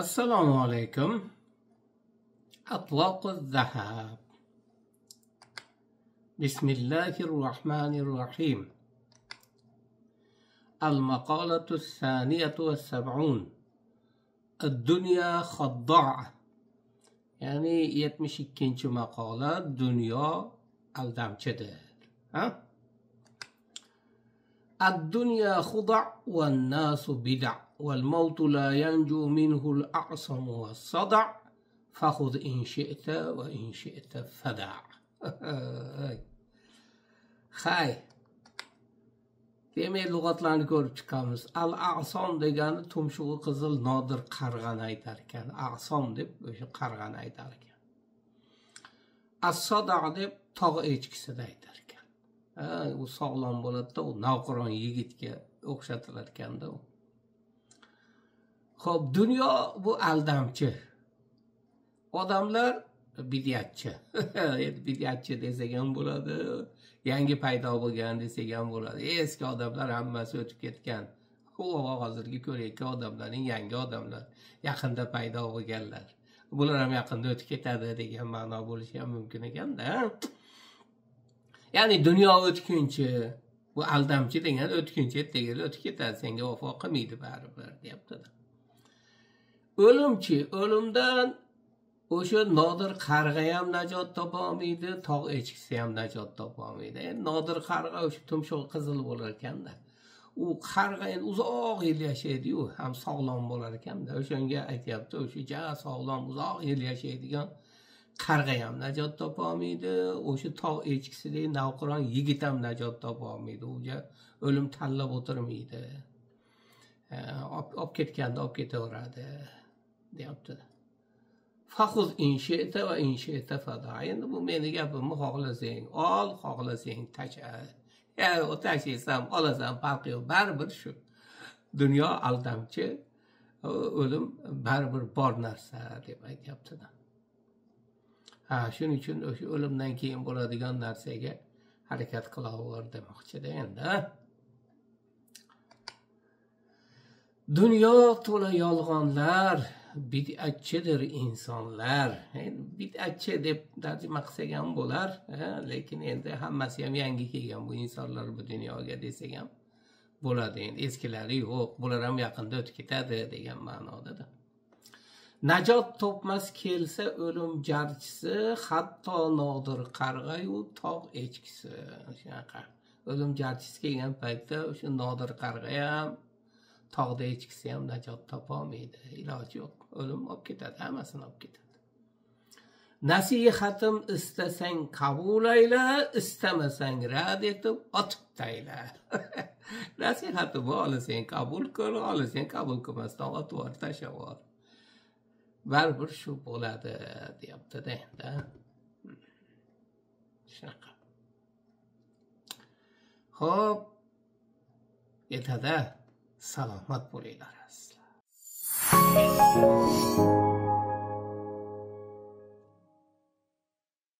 السلام عليكم. أطواق الذهب. بسم الله الرحمن الرحيم. المقالة 72. الدنيا خضاعة. يعني 72 مقالة. دنيا aldamchidir. الدنيا خضع والناس بدع والموت لا ينجو منه الأعصم والصدع فخذ إن شئت وإن شئت فدع. خاي demek lug'atlarni ko'rib chiqamiz. Al-a'som degani tumshug'i qizil nodir qarg'ani aytar ekan. A'som deb o'sha qarg'ani aytar ekan. As-sada deb tog' echkisini aytar ekan. U sog'lom bo'ladi-da, u navqiron yigitga o'xshatilar ekanda u. Xo'p, dunyo bu aldamchi. Odamlar bidyatchi. Bidyatchi desak ham bo'ladi. Yangi paydo bo'lgan desak ham bo'ladi. Eski odamlar hammasi o'tib ketgan. Hozirgi ko'rayotgan odamlarning yangi odamlar, yaqinda paydo bo'lganlar. Bular ham yaqinda o'tib ketadi degan ma'no bo'lishi ham mumkin ekanda. Ya'ni dunyo o'tkinchi, bu aldamchi degan o'tkinchi degani o'tib ketadi, senga vafo qilmaydi baribir, deyapti. O'limchi, o'limdan o'sha nodir qarg'a ham najot topa olmaydi, tog' echkisi ham najot topa olmaydi. Nodir qarg'a o'sha tumshug'i qizil bo'lar ekanda. U qarg'a endi uzoq yil yashaydi-yu, ham sog'lom bo'lar ekanda. O'shanga aytyapti, o'sha ja sog'lom uzoq yil yashaydigan qarg'a ham najot topa olmaydi, o'sha tog' echkisidek navqiron yigit ham najot topa olmaydi. U o'lim tanlab o'tirmaydi. Olib ketganda olib ketaveradi, deyapti. Faxuz inshita va inshita fada. Endi bu meni gapimni xohlasang ol, xohlasang tasha. O tashaysam, olasan, farqi yo'q, baribir shu. Dunyo aldamchi, o'lim baribir bor narsa deb aytyapti. Shuning uchun o'sha o'limdan keyin bo'ladigan narsaga harakat qilaver demoqchi-da endi. Dunyo to'la yolg'onlar, bid'atchidir insonlar. Bid'atchi deb tarjima qilsak ham bo'lar, lekin endi hammasi ham yangi kelgan bu insonlar bu dunyoga desak ham bo'ladi. Endi eskilari yo'q, bular ham yaqinda o'tib ketadi degan ma'noda. Najot topmas kelsa o'lim jarchisi, hatto nodir qarg'ayu tog' echkisi. Shunaqa. O'lim jarchisi kelgan paytda o'sha nodir qarg'a ham tog'da echkisi ham najot topa olmaydi. Iloji yo'q. O'lim olib ketadi, hammasini olib ketadi. Nasihatim istasang qabul ayla, istamasang rad etib otib tayla. Nasihatim olasang qabul qil, olasang qabul qilmasdan otib yubor, tashlab yubor. Baribir shu bo'ladi, deyapti-da endi. Shunaqa. Xo'p, yetadi. Salomat bo'linglar.